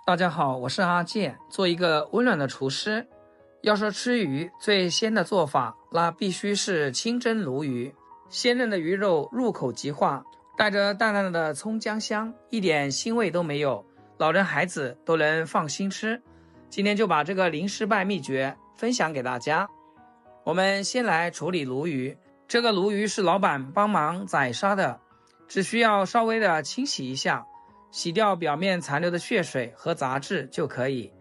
大家好，我是阿健，做一个温暖的厨师。要说吃鱼最鲜的做法，那必须是清蒸鲈鱼。鲜嫩的鱼肉入口即化，带着淡淡的葱姜香，一点腥味都没有，老人孩子都能放心吃。今天就把这个零失败秘诀分享给大家。我们先来处理鲈鱼，这个鲈鱼是老板帮忙宰杀的，只需要稍微的清洗一下，洗掉表面残留的血水和杂质就可以，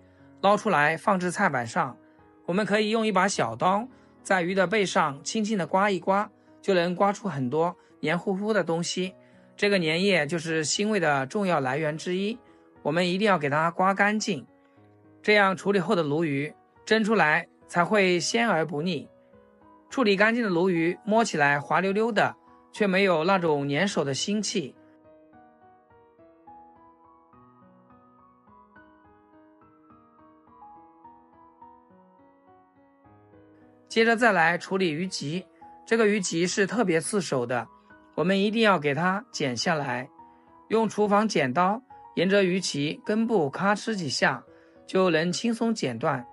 捞出来放置菜板上。我们可以用一把小刀在鱼的背上轻轻的刮一刮，就能刮出很多黏糊糊的东西。这个粘液就是腥味的重要来源之一，我们一定要给它刮干净，这样处理后的鲈鱼蒸出来才会鲜而不腻。处理干净的鲈鱼摸起来滑溜溜的，却没有那种粘手的腥气。接着再来处理鱼鳍，这个鱼鳍是特别刺手的，我们一定要给它剪下来。用厨房剪刀沿着鱼鳍根部咔哧几下，就能轻松剪断。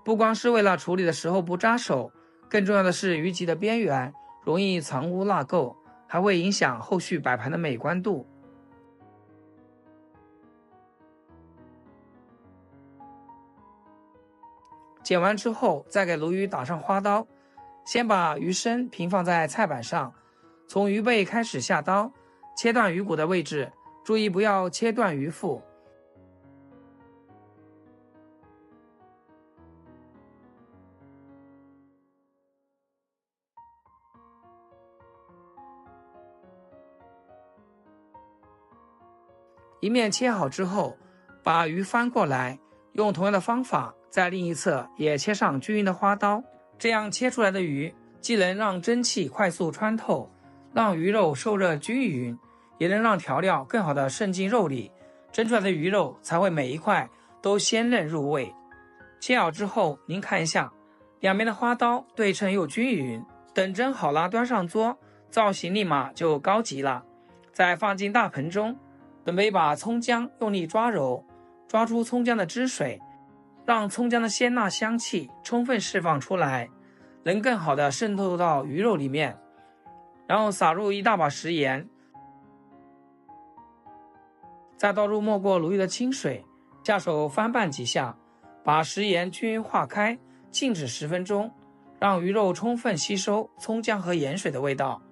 不光是为了处理的时候不扎手，更重要的是鱼鳍的边缘容易藏污纳垢，还会影响后续摆盘的美观度。剪完之后，再给鲈鱼打上花刀，先把鱼身平放在菜板上，从鱼背开始下刀，切断鱼骨的位置，注意不要切断鱼腹。一面切好之后，把鱼翻过来，用同样的方法在另一侧也切上均匀的花刀，这样切出来的鱼既能让蒸汽快速穿透，让鱼肉受热均匀，也能让调料更好的渗进肉里，蒸出来的鱼肉才会每一块都鲜嫩入味。切好之后，您看一下，两边的花刀对称又均匀，等蒸好了端上桌，造型立马就高级了。再放进大盆中，准备把葱姜用力抓揉，抓出葱姜的汁水，让葱姜的鲜辣香气充分释放出来，能更好的渗透到鱼肉里面。然后撒入一大把食盐，再倒入没过鲈鱼的清水，下手翻拌几下，把食盐均匀化开，静止10分钟，让鱼肉充分吸收葱姜和盐水的味道。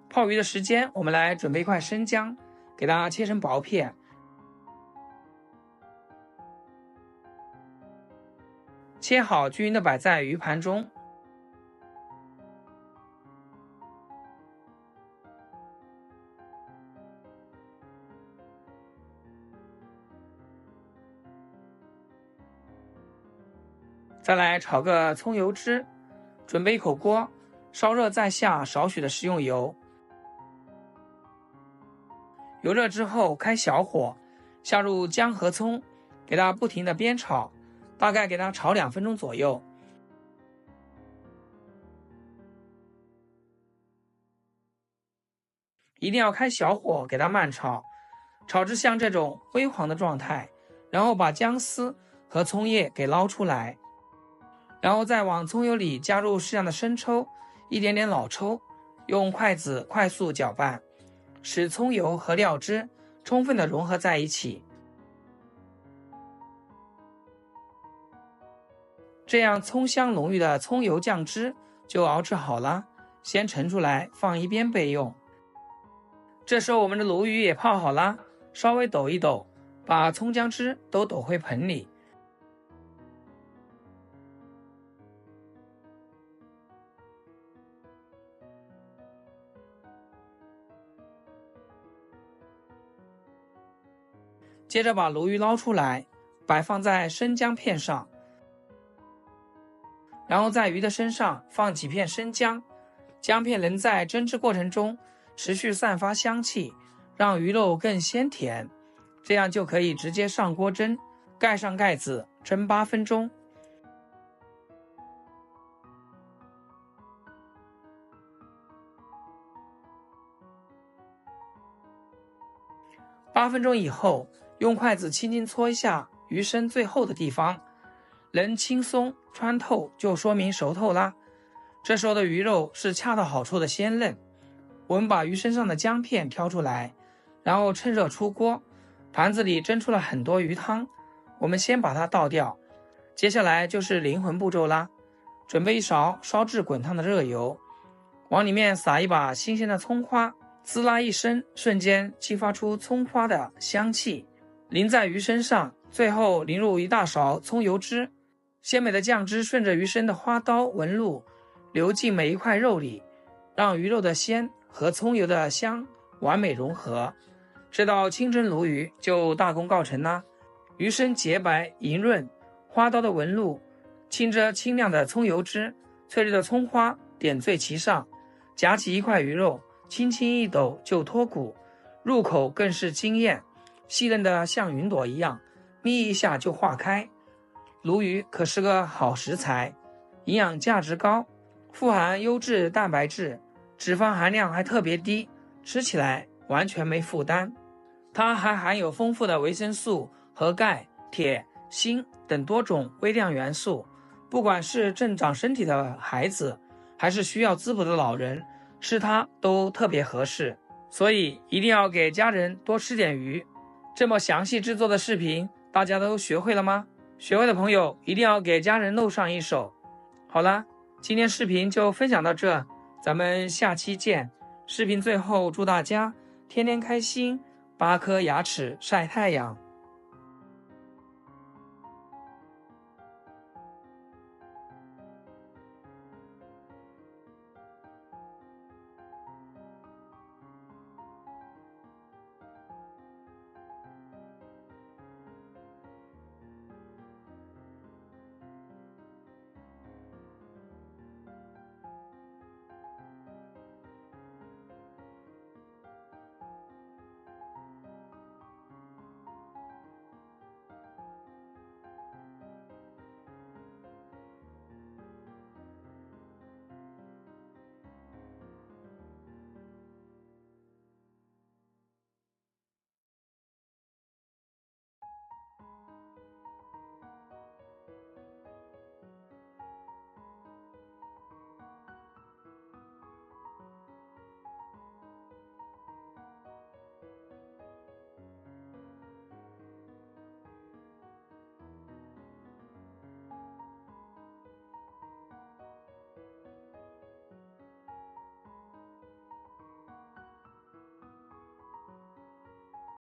泡鱼的时间，我们来准备一块生姜，给它切成薄片，切好均匀的摆在鱼盘中。再来炒个葱油汁，准备一口锅，烧热再下少许的食用油。油热之后开小火，下入姜和葱，给它不停的煸炒，大概给它炒2分钟左右。一定要开小火给它慢炒，炒至像这种微黄的状态，然后把姜丝和葱叶给捞出来，然后再往葱油里加入适量的生抽，一点点老抽，用筷子快速搅拌，使葱油和料汁充分的融合在一起。这样葱香浓郁的葱油酱汁就熬制好了，先盛出来放一边备用。这时候我们的鲈鱼也泡好了，稍微抖一抖，把葱姜汁都抖回盆里。接着把鲈鱼捞出来，摆放在生姜片上，然后在鱼的身上放几片生姜，姜片能在蒸制过程中持续散发香气，让鱼肉更鲜甜，这样就可以直接上锅蒸，盖上盖子蒸8分钟。8分钟以后，用筷子轻轻搓一下鱼身最厚的地方，能轻松穿透就说明熟透啦。这时候的鱼肉是恰到好处的鲜嫩。我们把鱼身上的姜片挑出来，然后趁热出锅，盘子里蒸出了很多鱼汤，我们先把它倒掉。接下来就是灵魂步骤啦，准备一勺烧至滚烫的热油，往里面撒一把新鲜的葱花，滋啦一声，瞬间激发出葱花的香气，淋在鱼身上，最后淋入1大勺葱油汁。鲜美的酱汁顺着鱼身的花刀纹路流进每一块肉里，让鱼肉的鲜和葱油的香完美融合。这道清蒸鲈鱼就大功告成啦。鱼身洁白莹润，花刀的纹路浸着清亮的葱油汁，翠绿的葱花点缀其上，夹起一块鱼肉，轻轻一抖就脱骨，入口更是惊艳，细嫩的像云朵一样，眯一下就化开。鲈鱼可是个好食材，营养价值高，富含优质蛋白质，脂肪含量还特别低，吃起来完全没负担。它还含有丰富的维生素和钙、铁、锌等多种微量元素，不管是正长身体的孩子，还是需要滋补的老人，吃它都特别合适。所以一定要给家人多吃点鱼。这么详细制作的视频，大家都学会了吗？学会的朋友一定要给家人露上一手。好了，今天视频就分享到这，咱们下期见。视频最后祝大家天天开心，8颗牙齿晒太阳。